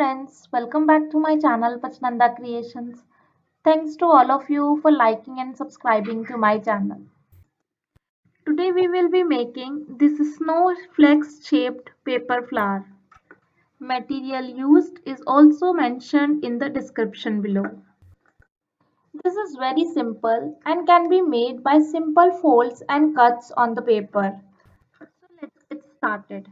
friends, welcome back to my channel Pachnanda Creations. Thanks to all of you for liking and subscribing to my channel. Today we will be making this snowflakes shaped paper flower. Material used is also mentioned in the description below. This is very simple and can be made by simple folds and cuts on the paper. So let's get started.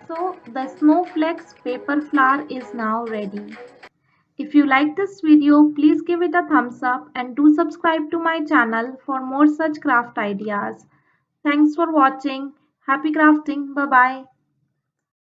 So the snowflakes paper flower is now ready. If you like this video, please give it a thumbs up and do subscribe to my channel for more such craft ideas. Thanks for watching. Happy crafting. Bye bye.